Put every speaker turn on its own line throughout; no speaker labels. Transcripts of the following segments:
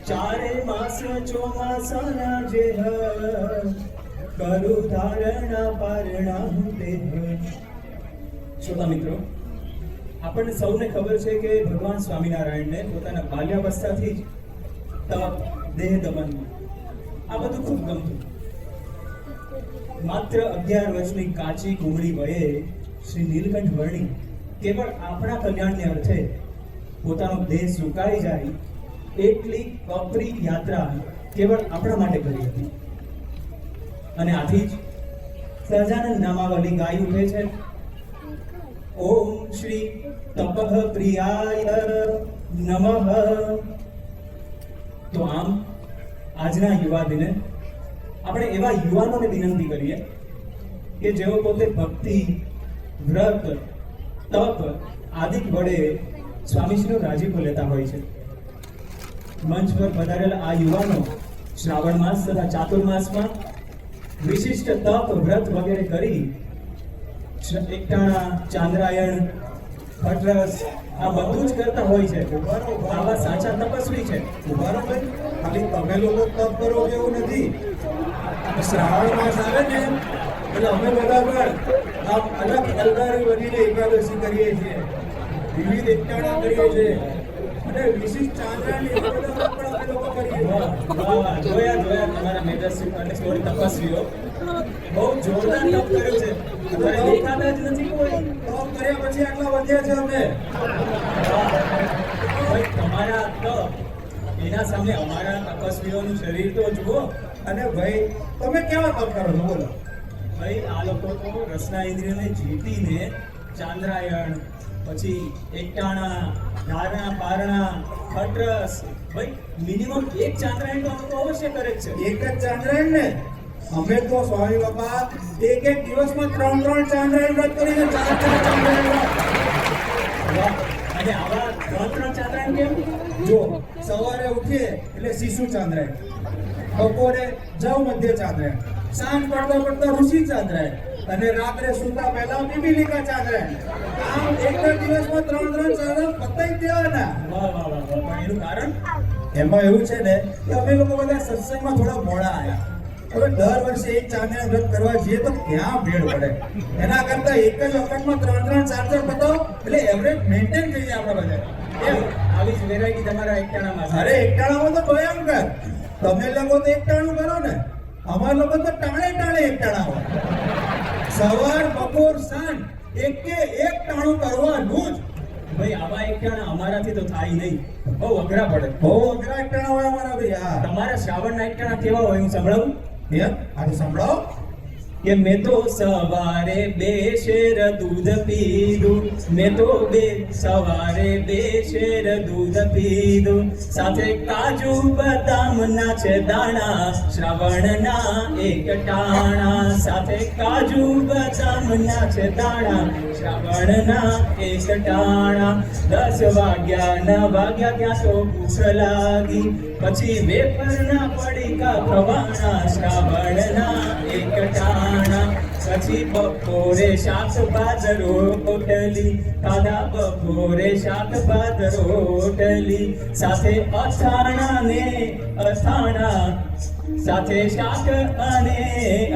ચારે માસ ચોમાસાના જેહ કરું ધારણા પારણા હું દેહ. શ્રોતા મિત્રો, આપણને સૌને ખબર છે કે ભગવાન સ્વામિનારાયણને પોતાના બાલ્યાવસ્થાથી જ તપ, દેહ દમન આ બધું ખૂબ ગમતું. માત્ર 11 વર્ષની કાચી કુમળી વયે શ્રી નીલકંઠ વર્ણી કેવળ આપણા કલ્યાણને અર્થે પોતાનો દેહ સુકાઈ જાય એટલી કપરી યાત્રા કેવળ આપણા માટે કરી હતી. અને આથી જ સહજાનંદ નામાવલી ગાઈ ઉઠે છે, ઓમ શ્રી તપઃ પ્રિયાય નમઃ. તો આમ આજના યુવા દિને આપણે એવા યુવાનોને વિનંતી કરીએ કે જેઓ પોતે ભક્તિ, વ્રત, તપ આદિ વડે સ્વામીશ્રીનો રાજીપો લેતા હોય છે. મંચ પર પધારેલા આ યુવાનો શ્રાવણ માસ તથા ચાતુર્માસમાં વિશિષ્ટ તપ, વ્રત વગેરે કરી એકટાણા, ચાંદ્રાયણ, ખટરસ આ બધું જ કરતા હોય છે. આવા સાચા તપસ્વી છે.
બરાબર, ખાલી તમે લોકો તપ કરો એવું નથી. શ્રાવણ માસ આવે ને એટલે અમે બધા પણ આમ અલગ અલગારી બનીને એકાદશી કરીએ છીએ, વિવિધ એકટાણા કરીએ છીએ અને વિશિષ્ટ ચાંદ્રાની એકાદશી પણ અમે લોકો કરીએ છીએ.
જોયા તમારા મેદસ્વી અને સોરી તપસ્વીઓ બહુ જોરદાર તપ કર્યું છે. દેખાતા જ નથી કોઈ.
તપ કર્યા પછી આટલા વધ્યા છે અમે.
ભાઈ તમારા તપ એના સામે અમારા તપસ્વીઓનું શરીર તો જુઓ.
અને ભાઈ તમે કેવા તપ કરો છો બોલો?
ભાઈ આ લોકો તો રસના ઇન્દ્રિયોને જીતીને ચાંદ્રાયણ, પછી એકટાણા, ધારણા, પારણા, ખટરસ, ભાઈ મિનિમમ એક ચાંદ્રાયણ તો અમુક અવશ્ય કરે જ છે.
એક જ ચાંદ્રાયણ ને અમે તો સ્વામી બાપા એક દિવસમાં 3 ચાંદ્રાયણ વ્રત કરીને 4 ચાંદ્રાયણ વ્રત.
અને આવા 3 ચાંદ્રાયણ કેમ?
જો સવારે ઉઠીએ એટલે શિશુ ચાંદ્રાયણ, બપોરે જવ મધ્ય ચાંદ્રાયણ, સાંજ પડતા પડતા ઋષિ ચાંદ્રાયણ અને રાત્રે સૂતા પહેલા બિબિલિકા ચાંદ્રાયણ. આમ એક જ દિવસમાં 3 ચાંદ્રાયણ પતાઈ દેવાના.
વાહ. પણ એનું કારણ?
એમાં એવું છે ને કે અમે લોકો બધા સત્સંગમાં થોડા મોડા આવ્યા. હવે દર વર્ષે એક ચાંદ્રાયણ વ્રત કરવા જઈએ તો ક્યાં ભેળ પડે. એના કરતા એક જ વખતમાં 3 4 બતાવો એટલે એવરેજ મેન્ટેન થઈ જાય આપણા બધા.
એમ આવી જ વેરાયટી તમારા એકટાણામાં છે.
અરે એકટાણામાં તો ભયંકર. તમે લોકો તો એકટાણું કરો ને, અમારા લોકો તો ટાણે એકટાણા હોય. સવાર, બપોર, સાંજ એક ટાણું કરવાનું જ.
ભાઈ આવા એકટાણા અમારાથી તો થાય નહીં, બહુ અઘરા પડે.
બહુ અઘરા એકટાણા હોય અમારા ભાઈ. હા,
તમારા શ્રાવણના એકટાણા કેવા હોય હું સંભળાવું?
એમ આજે સંભળાવો.
કે મેં તો સવારે 2 શેર દૂધ પીધું, મેં તો સવારે 2 શેર દૂધ પીધું, સાથે કાજુ બદામના છે દાણા, શ્રાવણના એકટાણા. સાથે કાજુ બદામના છે દાણા, શ્રાવણના એકટાણા. 10 વાગ્યા 9 વાગ્યા ત્યાં તો ભૂખ લાગી, પછી વેફરના પડીકા ખવાણા, શ્રાવણના એકટાણા. પછી બપોરે શાક ભાત રોટલી ખાધા, બપોરે શાક ભાત રોટલી, સાથે અથાણા ને અથાણા, સાથે શાક અને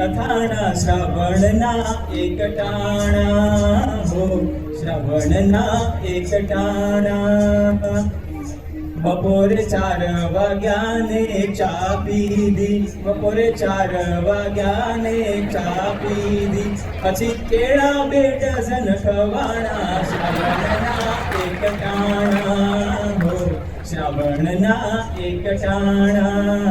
અથાણા, શ્રાવણના એકટાણા. હો શ્રાવણના એકટાણા. બપોરે 4 વાગ્યા ને ચા પીધી, બપોરે 4 વાગ્યા ને ચા પીધી, પછી કેળા 2 ડઝન ખવાણા, શ્રાવણના એકટાણા. હો શ્રાવણના એકટાણા.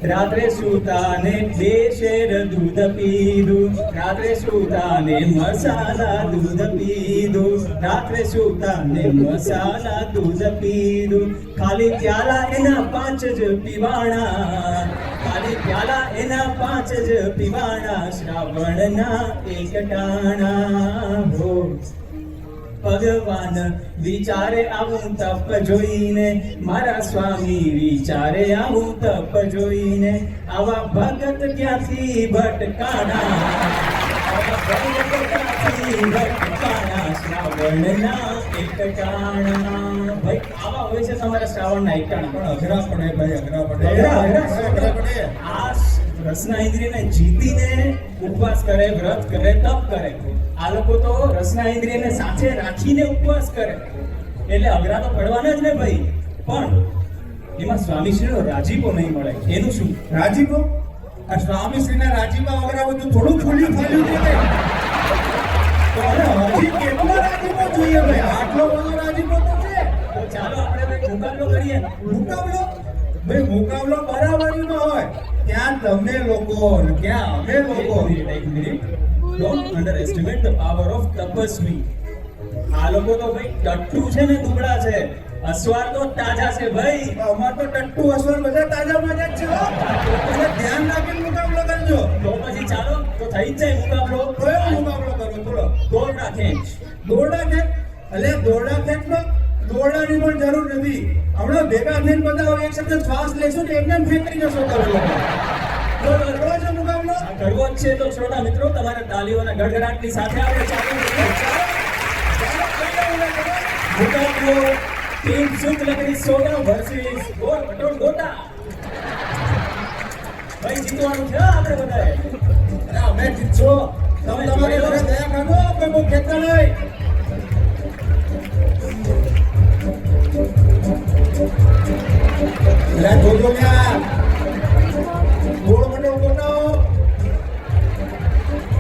રાત્રે સૂતાને 2 શેર દૂધ પીધું, રાત્રે સૂતાને મસાલા દૂધ પીધું, રાત્રે સૂતાને મસાલા દૂધ પીધું. ખાલી પ્યાલા એના 5 જ પીવાણા, ખાલી પ્યાલા એના 5 જ પીવાણા, શ્રાવણના એકટાણા. હો ભગવાન વિચારે આવું તપ જોઈને, મારા સ્વામી વિચારે આવું તપ જોઈને, આવા ભગત ક્યાંથી ભટકાણા, આવા ભગત ક્યાંથી ભટકાણા, શ્રાવણના એકટાણા ભાઈ આવા હોય છે તમારા શ્રાવણના એકટાણા
પણ અઘરા પડે ભાઈ, અઘરા પડે.
અઘરા પડે. આ રસના ઇન્દ્રિયને જીતીને ઉપવાસ કરે, વ્રત કરે, તપ કરે. આ લોકો તો રસના ઇન્દ્રિયને સાથે રાખીને ઉપવાસ કરે, એટલે અઘરા તો પડવાના જ ને ભાઈ. પણ એમાં સ્વામીશ્રીનો રાજીપો નહીં મળે, એનું શું?
રાજીપો? આ સ્વામીશ્રીના રાજીપા વગર આ બધું થોડું ફૂલ્યું ફાલ્યું છે ભાઈ. તો હવે હજી કેટલો રાજીપો જોઈએ ભાઈ? આટલો બધો રાજીપો તો છે.
તો ચાલો આપણે ભાઈ મુકાબલો કરીએ.
મુકાબલો? ભાઈ મુકાબલો બરાબરીનો હોય. ત્યાં તમે લોકો ને ત્યાં અમે લોકો.
એક minute. Don't underestimate the power of Tapasvi. આ લોકો તો ભાઈ ટટ્ટુ છે ને દુબળા છે, અસવાર તો તાજા છે ભાઈ.
અમાર તો ટટ્ટુ અસર બધા તાજા માજા જ છે હો. એટલે ધ્યાન રાખીને મુકાબલો કરજો.
તો પછી ચાલો, તો થઈ જ જાય મુકાબલો.
કયો મુકાબલો કરો બોલો?
દોરડા ખેંચ.
દોરડા ખેંચ? એટલે દોરડા ખેંચમાં દોરડાની પણ જરૂર નથી. હમણાં ભેગા થઈને બધા હવે એક સાથે શ્વાસ લેશો ને એમને ફેંકી જશો તમે લોકો. કરવો છે મુકાબલો?
આ કરવો જ છે તો શ્રોતા મિત્રો તમારા તાલીઓના ગડગડાટની સાથે આપણે ચાલુ કરીએ. મુકાબલો ટીમ શુદ્ધ લકડી સોડા વર્સિસ ગોળ ભટોળ ગોટા. ભાઈ જીતવાનું છે હો આપણે બધાએ.
અરે અમે જીતશો. તમે તમારી ઘરે દયા કાઢો, કોઈ બહુ ખેતર નહીં. અરે જોજો યાર, ગોળ ભટોળ ગોટાઓ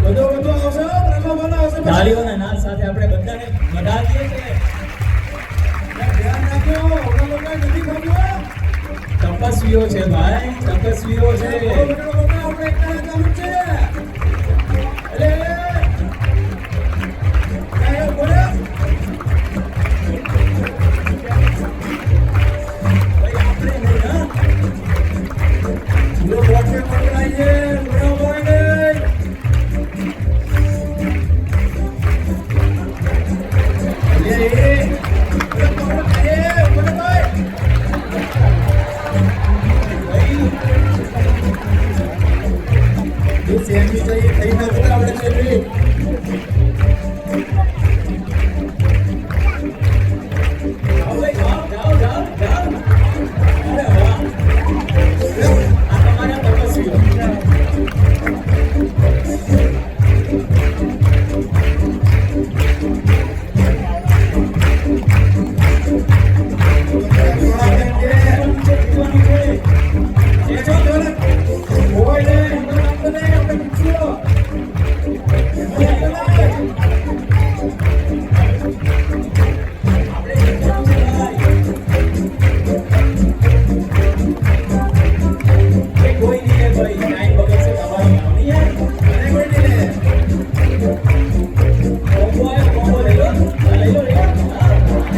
બધો આવશે, પ્રભાવવાનો આવશે.
તાળીઓના નાદ સાથે આપણે બધાને વધાવીએ છીએ.
ધ્યાન રાખજો, ઓલા લોકો નથી ખાધું.
તપસ્વીઓ છે ભાઈ, તપસ્વીઓ છે.
ગોળ ભટોળ ગોટા આપણે એકલા કામ છે. અરે કાયો બોલે?
ભાઈ આપણે નહીં હા.
લો બોટે પકડાઈએ, બરાબર નહીં.
હવે જાઓ જાઓ જાઓ જાઓ. અરે વાહ, આ તમારા તપસ્વીઓ. જીતવાનું છે. એ જો આપણે જીતવાનું છે ભાઈ. એ કોઈ નહીં રે ભાઈ, ટાઈમ બગડશે તમારો. નહીં યાર, કોઈ નહીં રે. કોમ્બો આવ્યો, કોમ્બો લઈ લો. હા, લઈ લો, લઈ લો. હા, લઈ લો, લઈ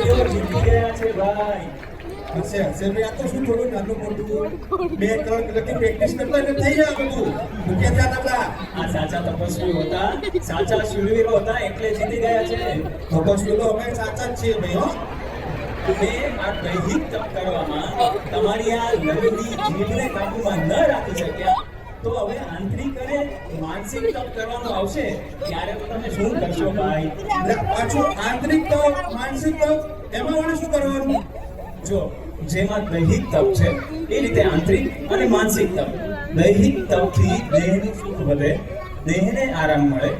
લો. જીતી ગયા છે ભાઈ.
હશે ભાઈ, આ તો શું થોડું નાનું મોટું 2-3 કલાકની પ્રેક્ટિસ કરતા એટલે થઈ જાય બધું. મૂક્યા ત્યાં નતા.
આ સાચા તપસ્વીઓ હતા, સાચા શૂરવીરો હતા, એટલે જીતી ગયા છે.
તપસ્વી તો અમે સાચા જ છીએ ભાઈ હો.
તમે આ દૈહિક તપ કરવામાં તમારી આ લડની જીભને કાબૂમાં ન રાખી શક્યા, તો હવે આંતરિક અને માનસિક તપ કરવાનું આવશે ત્યારે તો તમે શું કરશો ભાઈ?
એટલે પાછું આંતરિક તપ, માનસિક તપ, એમાં વળી શું કરવાનું?
જો જેમાં દૈહિક તપ છે એ રીતે આંતરિક અને માનસિક તપ. દૈહિક તપથી દેહનું સુખ વધે, દેહને આરામ મળે.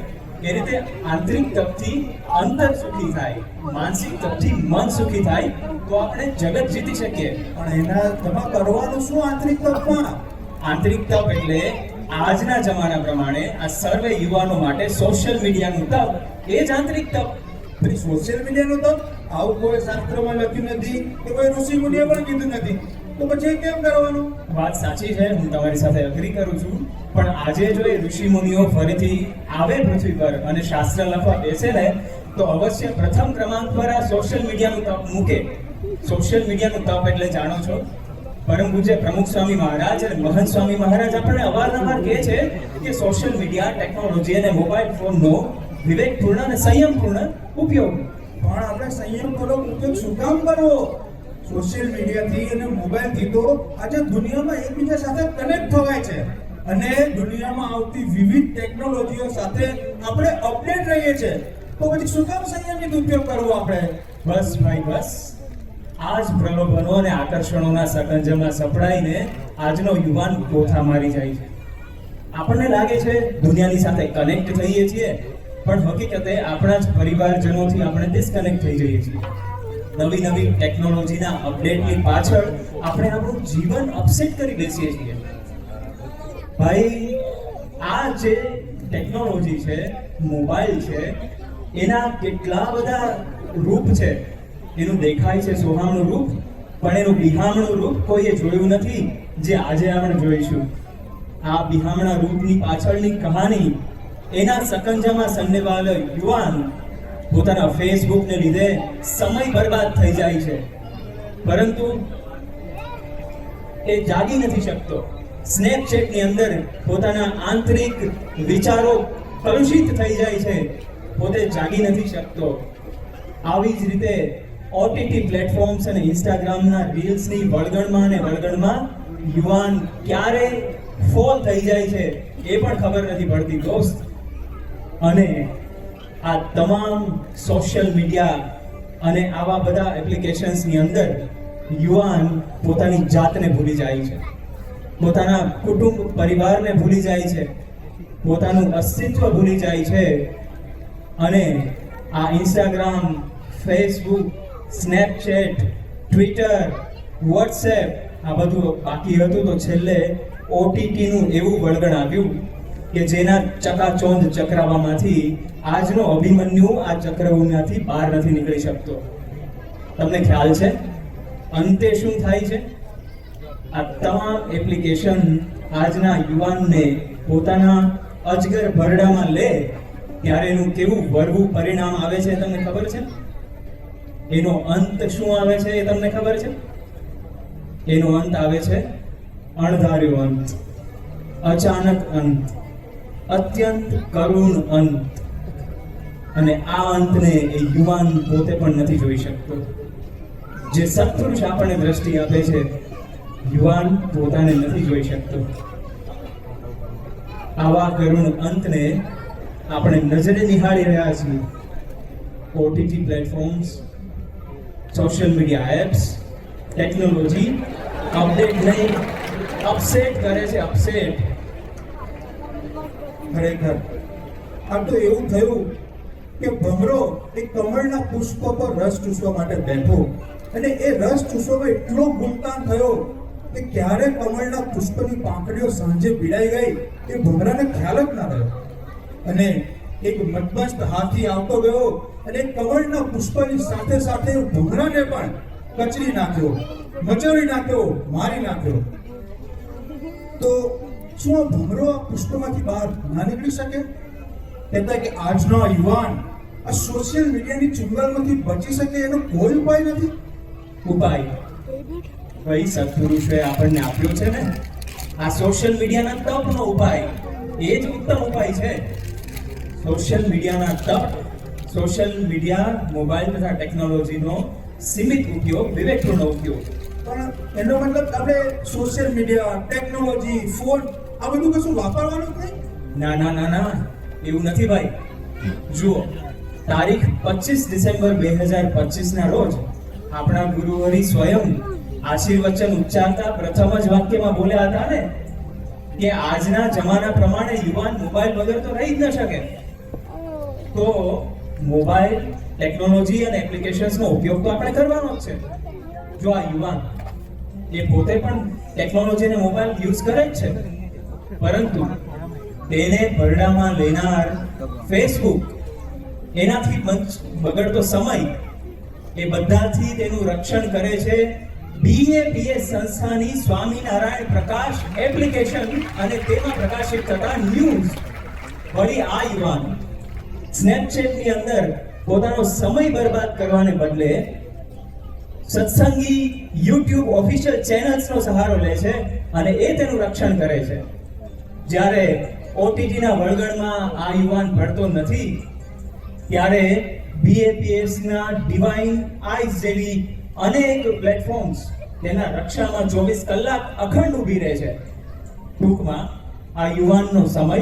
એ રીતે આંતરિક તપથી અંતર સુખી થાય, માનસિક તપથી મન સુખી થાય, તો આપણે જગત જીતી શકીએ.
પણ એના તમે કરવાનું શું આંતરિક તપમાં?
આંતરિક તપ એટલે આજના જમાના પ્રમાણે આ સર્વે યુવાનો માટે સોશિયલ મીડિયાનું તપ એ જ આંતરિક તપ.
ભાઈ સોશિયલ મીડિયાનું તપ આવું કોઈ શાસ્ત્રમાં લખ્યું નથી કે કોઈ ઋષિ મુનિએ પણ કીધું નથી, તો પછી કેમ કરવાનું?
વાત સાચી છે, હું તમારી સાથે અગ્રી કરું છું. પણ આજે જો એ ઋષિ મુનિઓ ફરીથી આવે પૃથ્વી પર અને શાસ્ત્ર લખવા બેસે ને, તો અવશ્ય પ્રથમ ક્રમાંક પર આ સોશિયલ મીડિયાનું તપ મૂકે. સોશિયલ મીડિયાનું તપ એટલે જાણો છો, પરમ પૂજ્ય પ્રમુખ સ્વામી મહારાજ અને મહંત સ્વામી મહારાજ આપણને અવારનવાર કહે છે કે સોશિયલ મીડિયા, ટેકનોલોજી અને મોબાઈલ ફોનનો વિવેકપૂર્ણ અને સંયમપૂર્ણ ઉપયોગ.
પણ આપણે સંયમ કરો ઉપયોગ શું કામ કરવો? સોશિયલ મીડિયાથી અને મોબાઈલથી તો આજે દુનિયામાં એકબીજા સાથે કનેક્ટ થવાય છે અને દુનિયામાં આવતી વિવિધ ટેકનોલોજીઓ સાથે આપણે અપડેટ રહીએ છીએ. તો પછી શું કામ સંયમિત ઉપયોગ કરવો આપણે?
બસ ભાઈ બસ, આ જ પ્રલોભનો અને આકર્ષણોના સકંજામાં સપડાઈને આજનો યુવાન ગોથા મારી જાય છે. આપણને લાગે છે દુનિયાની સાથે કનેક્ટ થઈએ છીએ, પણ હકીકતે આપણા જ પરિવારજનોથી આપણે ડિસ્કનેક્ટ થઈ જઈએ છીએ. નવી નવી ટેકનોલોજીના અપડેટની પાછળ આપણે આપણું જીવન અપસેટ કરી બેસીએ છીએ. ભાઈ, આ જે ટેકનોલોજી છે, મોબાઈલ છે, એના કેટલા બધા રૂપ છે. એનું દેખાય છે સોહામણું રૂપ, પણ એનું બિહામણું રૂપ કોઈએ જોયું નથી, જે આજે આપણે જોઈશું. આ બિહામણા રૂપની પાછળની કહાની, એના સકંજામાં સન્નેવાયેલો યુવાન પોતાના ફેસબુકને લીધે સમય બરબાદ થઈ જાય છે, પરંતુ એ જાગી નથી શકતો. સ્નેપચેટની અંદર પોતાના આંતરિક વિચારો કલુષિત થઈ જાય છે, પોતે જાગી નથી શકતો. આવી જ રીતે ઓટીટી પ્લેટફોર્મ્સ અને ઇન્સ્ટાગ્રામના રીલ્સની વળગણમાં અને વળગણમાં યુવાન ક્યારે ફોલ થઈ જાય છે એ પણ ખબર નથી પડતી દોસ્ત. અને આ તમામ સોશિયલ મીડિયા અને આવા બધા એપ્લિકેશન્સની અંદર યુવાન પોતાની જાતને ભૂલી જાય છે, પોતાના કુટુંબ પરિવારને ભૂલી જાય છે, પોતાનું અસ્તિત્વ ભૂલી જાય છે. અને આ Instagram, Facebook, Snapchat, Twitter, WhatsApp આ બધું બાકી હતું તો છેલ્લે ઓટીટીનું એવું વળગણ આવ્યું કે જેના ચકાચોંધ ચક્રાવામાંથી આજનો અભિમન્યુ આ ચક્રવ્યૂહમાંથી બહાર નથી નીકળી શકતો. તમને ખ્યાલ છે અંતે શું થાય છે? આ તમામ એપ્લિકેશન આજના યુવાનને પોતાના અજગર ભરડામાં લે ત્યારે એનું કેવું વરવું પરિણામ આવે છે તમને ખબર છે? એનો અંત શું આવે છે એ તમને ખબર છે? એનો અંત આવે છે અણધાર્યો અંત, અચાનક અંત, અત્યંત કરુણ અંત. અને આ અંતને એ યુવાન પોતે પણ નથી જોઈ શકતો. જે સત્પુરુષ આપણને દ્રષ્ટિ આપે છે, યુવાન પોતાને નથી જોઈ શકતો. આવા કરુણ અંતને આપણે નજરે નિહાળી રહ્યા છીએ. OTT platforms, social media apps, technology update નહીં, અપસેટ કરે છે, અપસેટ.
ખરેખર આ તો એવું થયું કે ભમરો એક કમળના પુષ્પ પર રસ ચૂસવા માટે બેઠો અને એ રસ ચૂસવામાં એટલો ગુમતાન થયો કે ક્યારે કમળના પુષ્પની પાંખડીઓ સાંજે પીડાઈ ગઈ એ ભમરાને ખ્યાલ જ ના રહ્યો. અને એક મદમસ્ત હાથી આવતો ગયો અને કમળના પુષ્પની સાથે સાથે ભમરાને પણ કચડી નાખ્યો, મચોરી નાખ્યો, મારી નાખ્યો. તો શું આ ભમરો આ પુષ્પમાંથી બહાર ના નીકળી શકે? કહેતા કે આજનો યુવાન આ સોશિયલ મીડિયાની ચુંગાલમાંથી બચી શકે એનો કોઈ ઉપાય નથી.
ઉપાય ભાઈ સત્પુરુષોએ આપણને આપ્યો છે ને, આ સોશિયલ મીડિયાના તપનો ઉપાય. એ જ ઉત્તમ ઉપાય છે. સોશિયલ મીડિયાના તપ, સોશિયલ મીડિયા, મોબાઈલ તથા ટેકનોલોજીનો સીમિત ઉપયોગ, વિવેકપૂર્ણ ઉપયોગ.
પણ એનો મતલબ આપણે સોશિયલ મીડિયા, ટેકનોલોજી, ફોન આ બધું કશું વાપરવાનું જ નહીં?
ના ના ના ના, એવું નથી ભાઈ. જુઓ, તારીખ 25 ડિસેમ્બર 2025 ના રોજ આપણા ગુરુવરી સ્વયં આશીર્વચન ઉચ્ચારતા પ્રથમ જ વાક્યમાં બોલ્યા હતા ને કે આજના જમાના પ્રમાણે યુવાન મોબાઈલ વગર તો રહી જ ન શકે. તો મોબાઈલ, ટેકનોલોજી અને એપ્લિકેશન્સનો ઉપયોગ તો આપણે કરવાનો જ છે. જો આ યુવાન એ પોતે પણ ટેકનોલોજી અને મોબાઈલ યુઝ કરે જ છે, પરંતુ તેને ભરડામાં લેનાર ફેસબુક, એનાથી બગડતો સમય, એ બધાથી તેનું રક્ષણ કરે છે BAPS સંસ્થાની સ્વામિનારાયણ પ્રકાશ એપ્લિકેશન અને તેમાં પ્રકાશિત થતા ન્યૂઝ. વળી આ યુવાન સ્નેપચેટની અંદર પોતાનો સમય બરબાદ કરવાને બદલે સત્સંગી YouTube ઓફિશિયલ ચેનલ્સનો સહારો લે છે અને એ તેનું રક્ષણ કરે છે. જ્યારે ઓટીટીના વળગણમાં આ યુવાન ભળતો નથી, ત્યારે BAPS ના ડિવાઇન આઈઝ જેવી અનેક પ્લેટફોર્મ્સ તેના રક્ષામાં 24 કલાક અખંડ ઊભી રહે છે. ટૂંકમાં આ યુવાનનો સમય,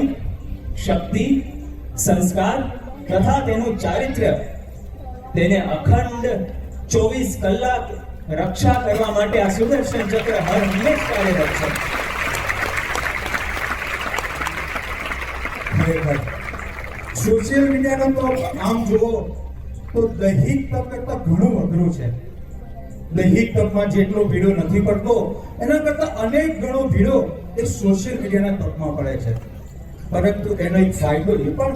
શક્તિ, સંસ્કાર તથા તેનું ચારિત્ર્ય તેને અખંડ 24 કલાક રક્ષા કરવા માટે આ સુદર્શન ચક્ર હર હંમેશ કાર્યરત છે.
ખરેખર સોશિયલ મીડિયાનો તો આમ જુઓ તો દૈહિક તપ કરતા ઘણું અઘરું છે. દૈહિક તપમાં જેટલો ભીડો નથી પડતો એના કરતા અનેક ગણો ભીડો એ સોશિયલ મીડિયાના તપમાં પડે છે. પરંતુ એનો એક ફાયદો એ પણ